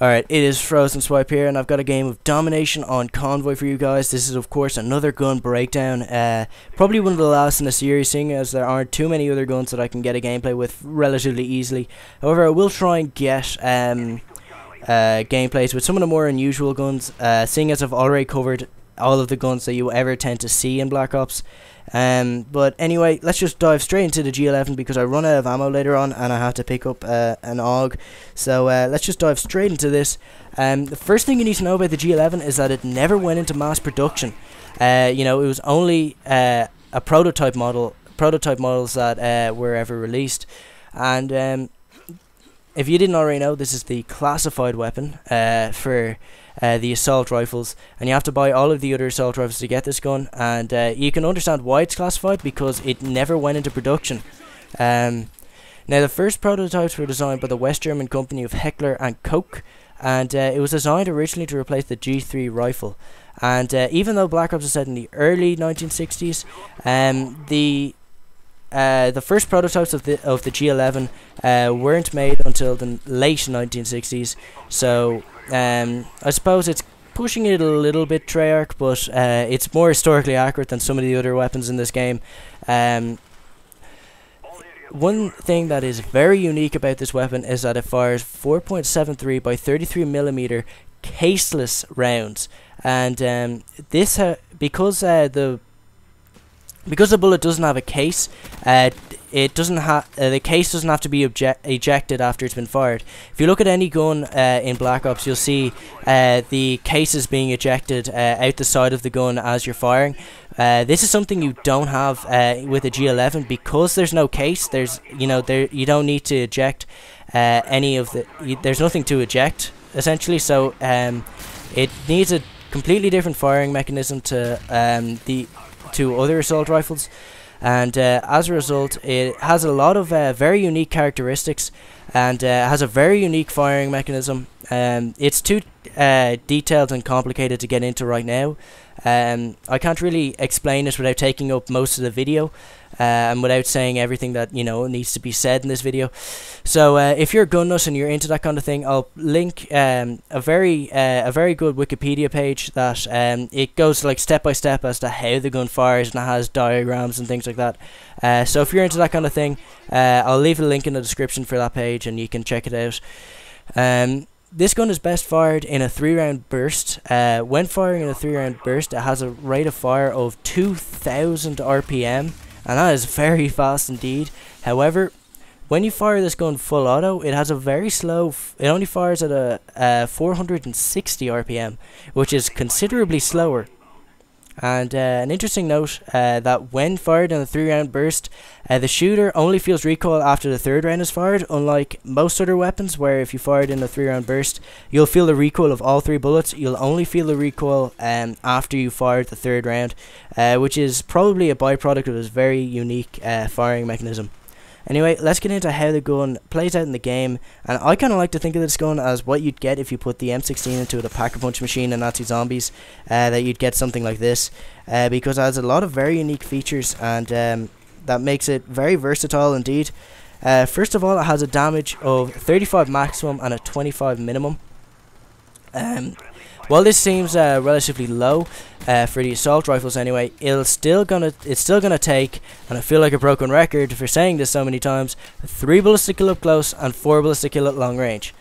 Alright, it is FrOzenSwipe here, and I've got a game of Domination on Convoy for you guys. This is, of course, another gun breakdown. Probably one of the last in the series, seeing as there aren't too many other guns that I can get a gameplay with relatively easily. However, I will try and get gameplays with some of the more unusual guns, seeing as I've already covered all of the guns that you ever tend to see in Black Ops. But anyway, let's just dive straight into the G11 because I run out of ammo later on and I have to pick up an AUG. So let's just dive straight into this. The first thing you need to know about the G11 is that it never went into mass production. You know, it was only a prototype models that were ever released. And if you didn't already know, this is the classified weapon for the assault rifles, and you have to buy all of the other assault rifles to get this gun. And you can understand why it's classified, because it never went into production. Now, the first prototypes were designed by the West German company of Heckler and Koch, and it was designed originally to replace the G3 rifle. And even though Black Ops was set in the early 1960s, the first prototypes of the G11 weren't made until the late 1960s. So I suppose it's pushing it a little bit Treyarch, but it's more historically accurate than some of the other weapons in this game. One thing that is very unique about this weapon is that it fires 4.73 by 33mm caseless rounds, and this because the bullet doesn't have a case, it doesn't the case doesn't have to be ejected after it's been fired. If you look at any gun in Black Ops, you'll see the cases being ejected out the side of the gun as you're firing. This is something you don't have with a G11 because there's no case. You don't need to eject any of the. There's nothing to eject essentially, so it needs a completely different firing mechanism to other assault rifles, and as a result it has a lot of very unique characteristics, and has a very unique firing mechanism. It's too detailed and complicated to get into right now. I can't really explain it without taking up most of the video, and without saying everything that needs to be said in this video. So if you're a gun nut and you're into that kind of thing, I'll link a very good Wikipedia page that it goes like step by step as to how the gun fires, and it has diagrams and things like that. So if you're into that kind of thing, I'll leave a link in the description for that page and you can check it out. This gun is best fired in a 3-round burst. When firing in a 3-round burst, it has a rate of fire of 2,000 RPM, and that is very fast indeed. However, when you fire this gun full auto, it has a very slow. It only fires at a 460 RPM, which is considerably slower. And an interesting note, that when fired in a 3-round burst, the shooter only feels recoil after the 3rd round is fired, unlike most other weapons where if you fired in a 3-round burst, you'll feel the recoil of all 3 bullets. You'll only feel the recoil after you fired the 3rd round, which is probably a byproduct of this very unique firing mechanism. Anyway, let's get into how the gun plays out in the game, and I kind of like to think of this gun as what you'd get if you put the M16 into the Pack-a-Punch machine in Nazi Zombies, that you'd get something like this, because it has a lot of very unique features, and that makes it very versatile indeed. First of all, it has a damage of 35 maximum and a 25 minimum. While this seems relatively low for the assault rifles anyway, it's still gonna take, and I feel like a broken record for saying this so many times, 3 bullets to kill up close and 4 bullets to kill at long range.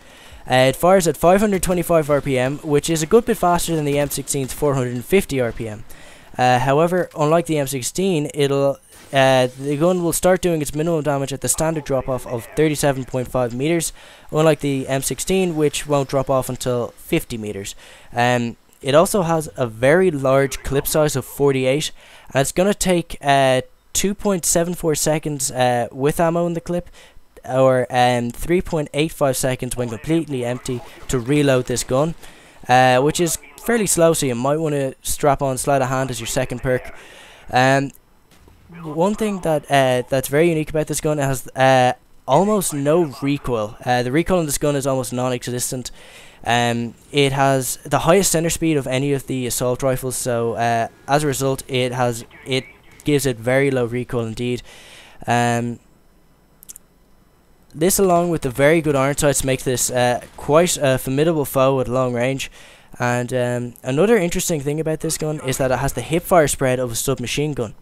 It fires at 525 RPM, which is a good bit faster than the M16's 450 RPM. However, unlike the M16, the gun will start doing its minimum damage at the standard drop-off of 37.5 meters, unlike the M16, which won't drop off until 50 meters. It also has a very large clip size of 48, and it's going to take 2.74 seconds with ammo in the clip, or 3.85 seconds when completely empty to reload this gun, which is fairly slow, so you might want to strap on sleight of hand as your second perk. One thing that's very unique about this gun, it has almost no recoil. The recoil in this gun is almost non-existent. It has the highest center speed of any of the assault rifles, so as a result, it gives it very low recoil indeed. this along with the very good iron sights makes this quite a formidable foe at long range. And another interesting thing about this gun is that it has the hipfire spread of a submachine gun.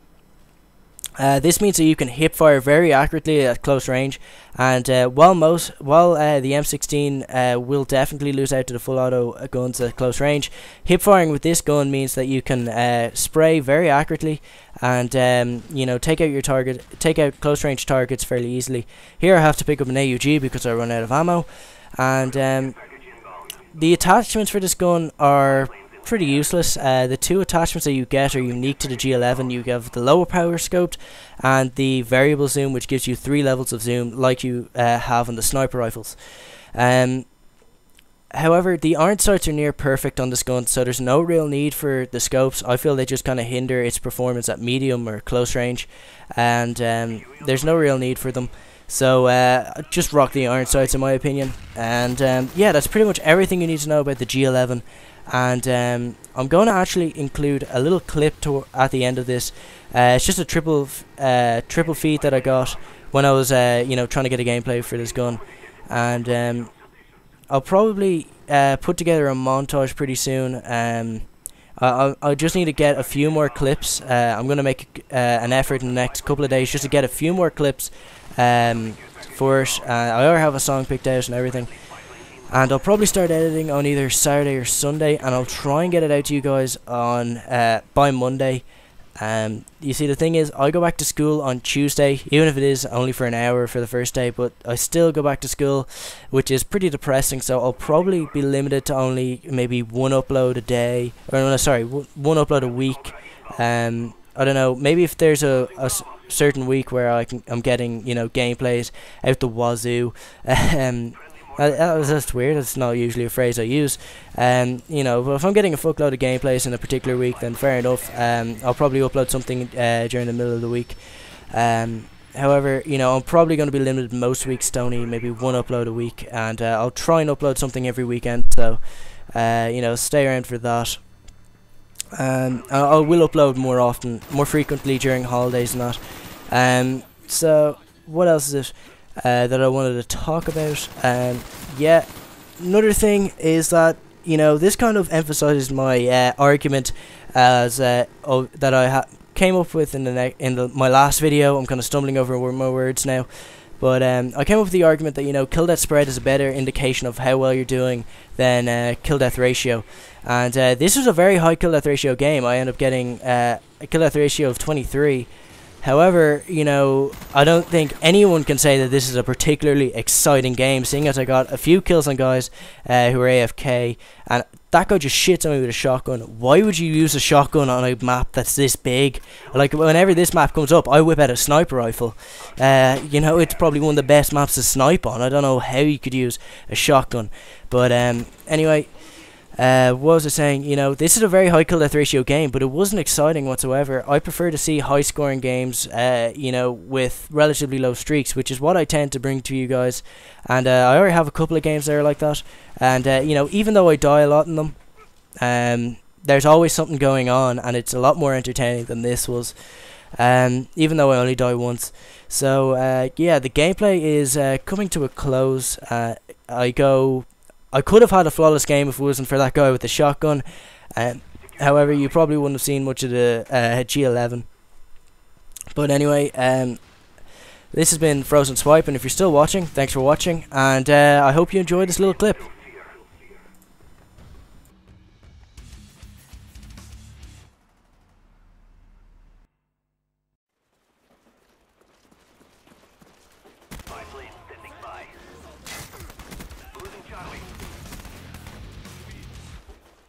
This means that you can hipfire very accurately at close range, and while the M16 will definitely lose out to the full auto guns at close range, hipfiring with this gun means that you can spray very accurately and take out close range targets fairly easily. Here I have to pick up an AUG because I run out of ammo, and the attachments for this gun are pretty useless. The two attachments that you get are unique to the G11. You have the lower power scoped and the variable zoom, which gives you 3 levels of zoom like you have on the sniper rifles. However, the iron sights are near perfect on this gun, so there's no real need for the scopes. I feel they just kind of hinder its performance at medium or close range, and there's no real need for them. So just rock the iron sights in my opinion. And yeah, that's pretty much everything you need to know about the G11. And I'm going to actually include a little clip at the end of this. It's just a triple feed that I got when I was trying to get a gameplay for this gun. And I'll probably put together a montage pretty soon. I just need to get a few more clips. I'm going to make an effort in the next couple of days just to get a few more clips for it. I already have a song picked out and everything. And I'll probably start editing on either Saturday or Sunday, and I'll try and get it out to you guys on by Monday. You see, the thing is, I go back to school on Tuesday, even if it is only for an hour for the first day, but I still go back to school, which is pretty depressing, so I'll probably be limited to only maybe one upload a day, or no, sorry, one upload a week. I don't know, maybe if there's a certain week where I'm getting, gameplays out the wazoo, that was just weird. That's not usually a phrase I use. But if I'm getting a fuckload of gameplays in a particular week, then fair enough. I'll probably upload something during the middle of the week. However, I'm probably going to be limited most weeks to only maybe one upload a week, and I'll try and upload something every weekend. So, stay around for that. I will upload more frequently during holidays and that. So what else is it that I wanted to talk about? Yeah, another thing is that this kind of emphasizes my argument as that I came up with in my last video. I'm kind of stumbling over my words now, but I came up with the argument that kill death spread is a better indication of how well you're doing than kill death ratio. And this was a very high kill death ratio game. I ended up getting a kill death ratio of 23. However, I don't think anyone can say that this is a particularly exciting game, seeing as I got a few kills on guys who were AFK, and that guy just shits on me with a shotgun. Why would you use a shotgun on a map that's this big? Like, whenever this map comes up, I whip out a sniper rifle. It's probably one of the best maps to snipe on. I don't know how you could use a shotgun. But anyway, what was I saying? This is a very high kill death ratio game, but it wasn't exciting whatsoever. I prefer to see high scoring games, with relatively low streaks, which is what I tend to bring to you guys. And I already have a couple of games there like that. And even though I die a lot in them, there's always something going on, and it's a lot more entertaining than this was. Even though I only die once. So yeah, the gameplay is coming to a close. I could have had a flawless game if it wasn't for that guy with the shotgun. However, you probably wouldn't have seen much of the G11. But anyway, this has been FrOzenSwipe, and if you're still watching, thanks for watching, and I hope you enjoyed this little clip.